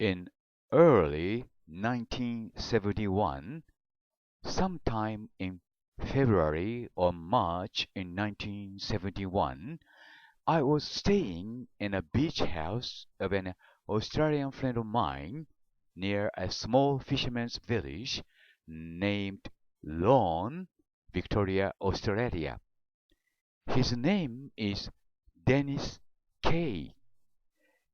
In early 1971, sometime in February or March in 1971, I was staying in a beach house of an Australian friend of mine near a small fisherman's village named Lorne, Victoria, Australia. His name is Dennis Kay.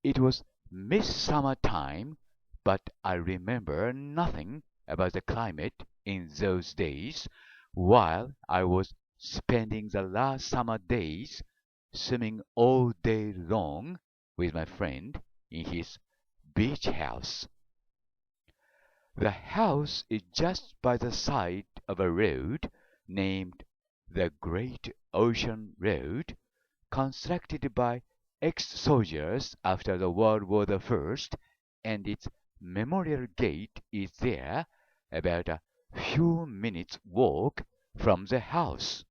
It was midsummer time, but I remember nothing about the climate in those days, while I was spending the last summer days swimming all day long with my friend in his beach house. The house is just by the side of a road named the Great Ocean Road, constructed by ex-soldiers after the World War I, and its memorial gate is there, about a few minutes' walk from the house.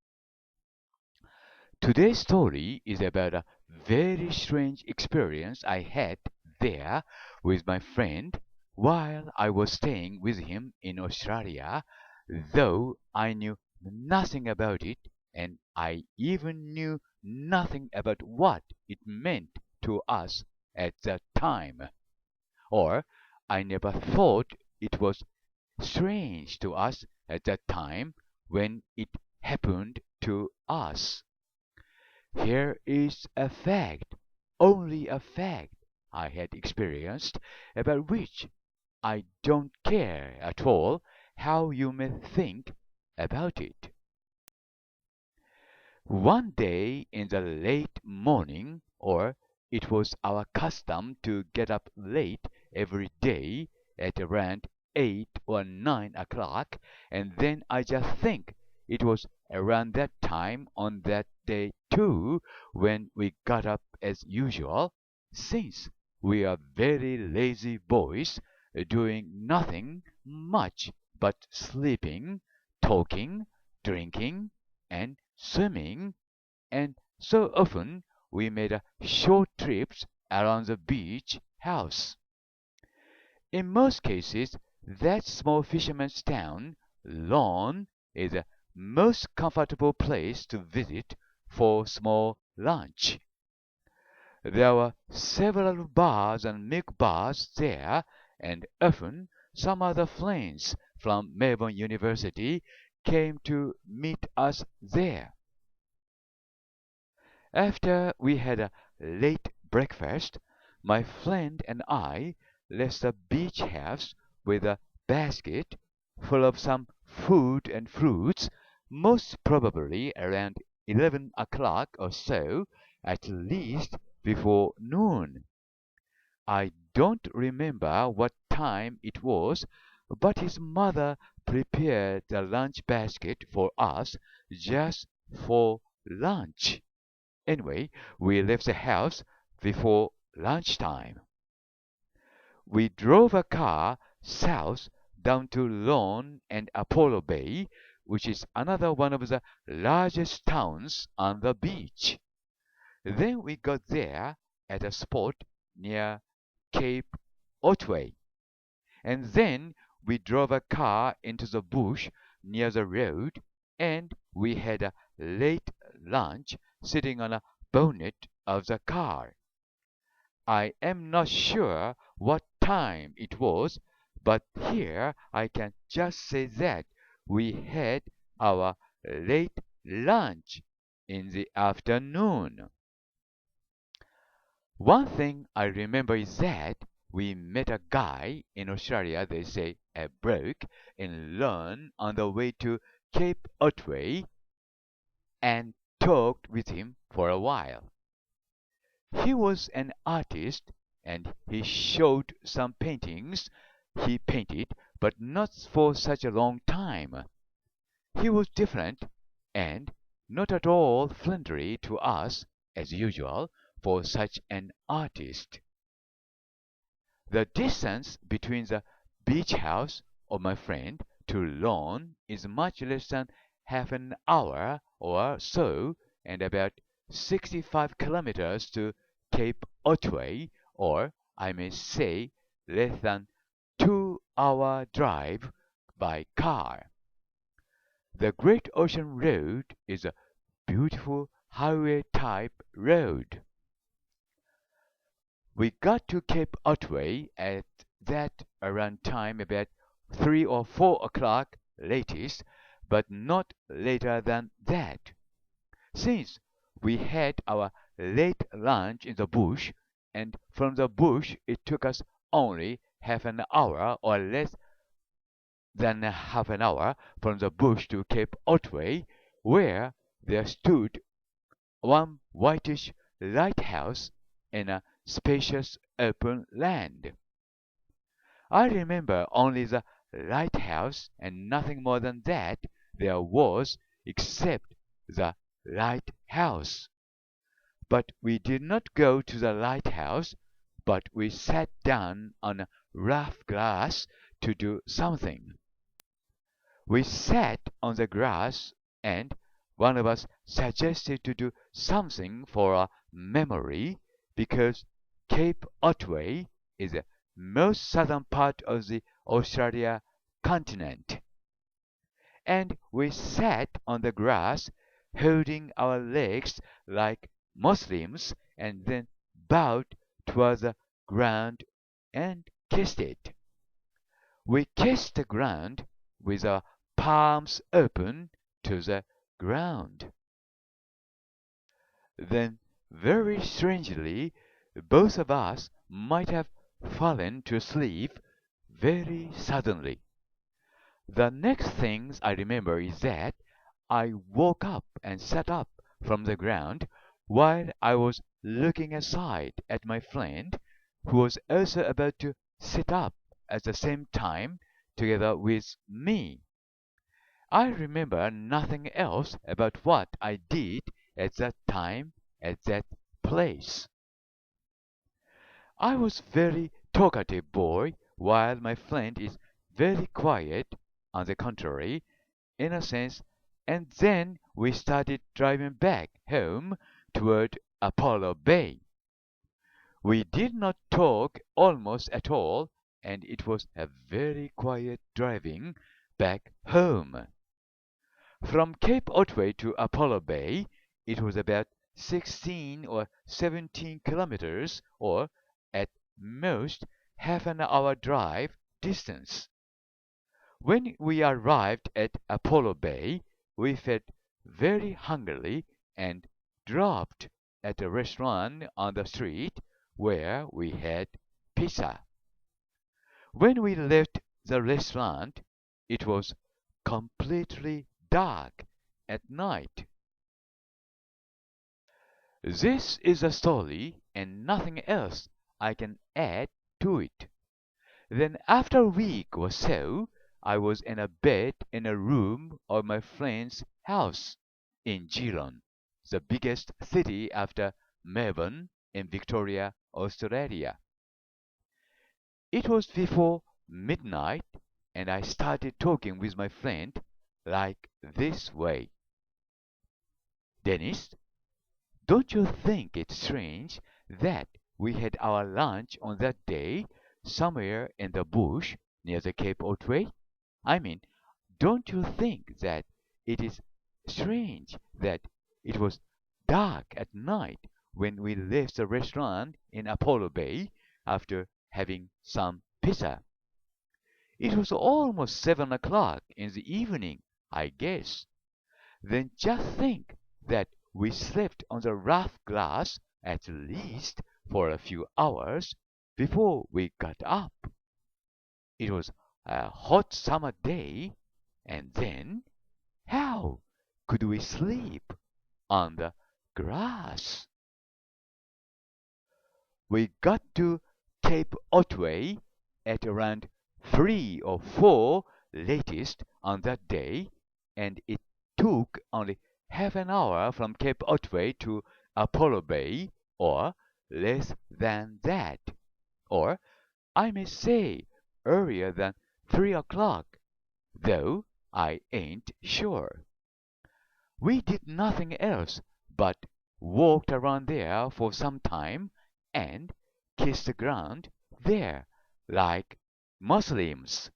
Today's story is about a very strange experience I had there with my friend while I was staying with him in Australia, though I knew nothing about it, and I even knew nothing about what it meant to us at that time. Or I never thought it was strange to us at that time when it happened to us. Here is a fact, only a fact I had experienced, about which I don't care at all how you may think about it. One day in the late morning, or it was our custom to get up late every day at around 8 or 9 o'clock, and then I just think it was around that time on that day too when we got up as usual, since we are very lazy boys, doing nothing much but sleeping, talking, drinking, and swimming, and so often we made short trips around the beach house. In most cases, that small fisherman's town, Lorne, is the most comfortable place to visit for small lunch. There were several bars and milk bars there, and often some other friends from Melbourne University came to meet us there. After we had a late breakfast, my friend and I left the beach house with a basket full of some food and fruits, most probably around 11 o'clock or so, at least before noon. I don't remember what time it was, but his mother prepared the lunch basket for us just for lunch. Anyway, we left the house before lunchtime. We drove a car south down to Lorne and Apollo Bay, which is another one of the largest towns on the beach. Then we got there at a spot near Cape Otway, and then we drove a car into the bush near the road, and we had a late lunch sitting on a bonnet of the car. I am not sure what time it was, but here I can just say that we had our late lunch in the afternoon. One thing I remember is that we met a guy in Australia, they say a bloke, in Lorne on the way to Cape Otway, and talked with him for a while. He was an artist, and he showed some paintings he painted, but not for such a long time. He was different, and not at all friendly to us, as usual, for such an artist. The distance between the beach house of my friend to Lorne is much less than half an hour or so, and about 65 kilometers to Cape Otway, or I may say less than 2-hour drive by car. The Great Ocean Road is a beautiful highway-type road. We got to Cape Otway at that around time about 3 or 4 o'clock latest, but not later than that. Since we had our late lunch in the bush, and from the bush it took us only half an hour or less than half an hour from the bush to Cape Otway, where there stood one whitish lighthouse in a spacious open land. I remember only the lighthouse and nothing more than that there was except the lighthouse. But we did not go to the lighthouse, but we sat down on rough grass to do something. We sat on the grass, and one of us suggested to do something for a memory, because Cape Otway is the most southern part of the Australia continent. And we sat on the grass, holding our legs like Muslims, and then bowed towards the ground and kissed it. We kissed the ground with our palms open to the ground. Then, very strangely, both of us might have fallen to sleep very suddenly. The next things I remember is that I woke up and sat up from the ground while I was looking aside at my friend, who was also about to sit up at the same time together with me. I remember nothing else about what I did at that time, at that place. I was very talkative boy, while my friend is very quiet, on the contrary, in a sense, and then we started driving back home toward Apollo Bay. We did not talk almost at all, and it was a very quiet driving back home. From Cape Otway to Apollo Bay, it was about 16 or 17 kilometers, or at most half an hour drive distance. When we arrived at Apollo Bay, we felt very hungry and dropped at a restaurant on the street where we had pizza. When we left the restaurant, it was completely dark at night. This is a story and nothing else I can add to it. Then after a week or so, I was in a bed in a room of my friend's house in Geelong, the biggest city after Melbourne in Victoria, Australia. It was before midnight, and I started talking with my friend like this way. Dennis, don't you think it strange that we had our lunch on that day somewhere in the bush near the Cape Otway? I mean, don't you think that it is strange that it was dark at night when we left the restaurant in Apollo Bay after having some pizza? It was almost 7 o'clock in the evening, I guess. Then just think that we slept on the rough glass at least for a few hours before we got up. It was a hot summer day, and then how could we sleep on the grass? We got to Cape Otway at around 3 or 4 latest on that day, and it took only half an hour from Cape Otway to Apollo Bay, or less than that, or I may say earlier than 3 o'clock, though I ain't sure. We did nothing else but walked around there for some time and kissed the ground there like Muslims.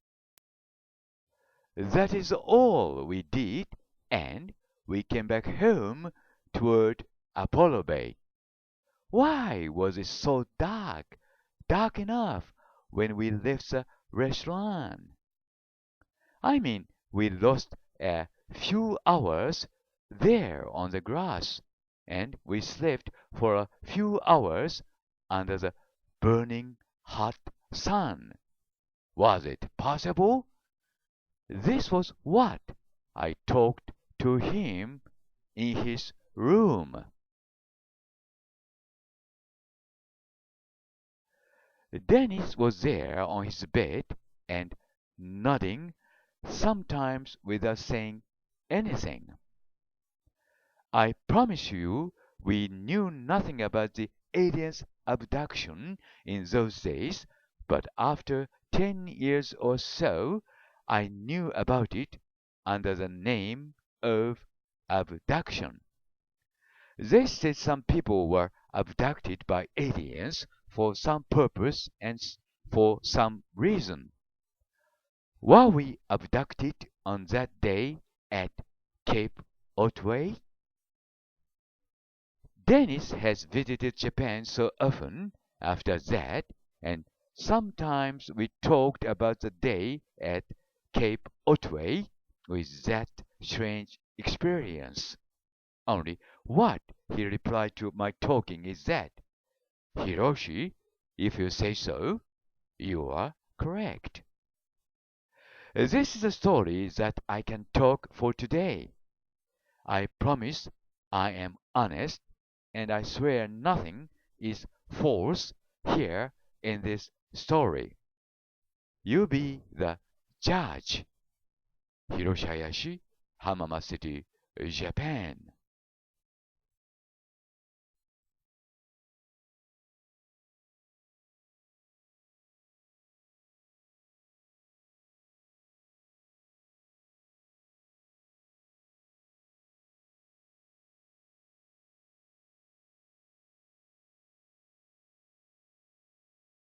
That is all we did, and we came back home toward Apollo Bay. Why was it so dark, dark enough when we left the restaurant? I mean, we lost a few hours there on the grass, and we slept for a few hours under the burning hot sun. Was it possible? This was what I talked to him in his room. Dennis was there on his bed and nodding, sometimes without saying anything. I promise you, we knew nothing about the aliens' abduction in those days, but after 10 years or so, I knew about it under the name of abduction. They said some people were abducted by aliens for some purpose and for some reason. Were we abducted on that day at Cape Otway? Dennis has visited Japan so often after that, and sometimes we talked about the day at Cape Otway with that strange experience. Only what he replied to my talking is that, Hiroshi, if you say so, you are correct. This is a story that I can talk for today. I promise I am honest, and I swear nothing is false here in this story. You be the judge. Hiroshi Hayashi, Hamamatsu-city, Japan.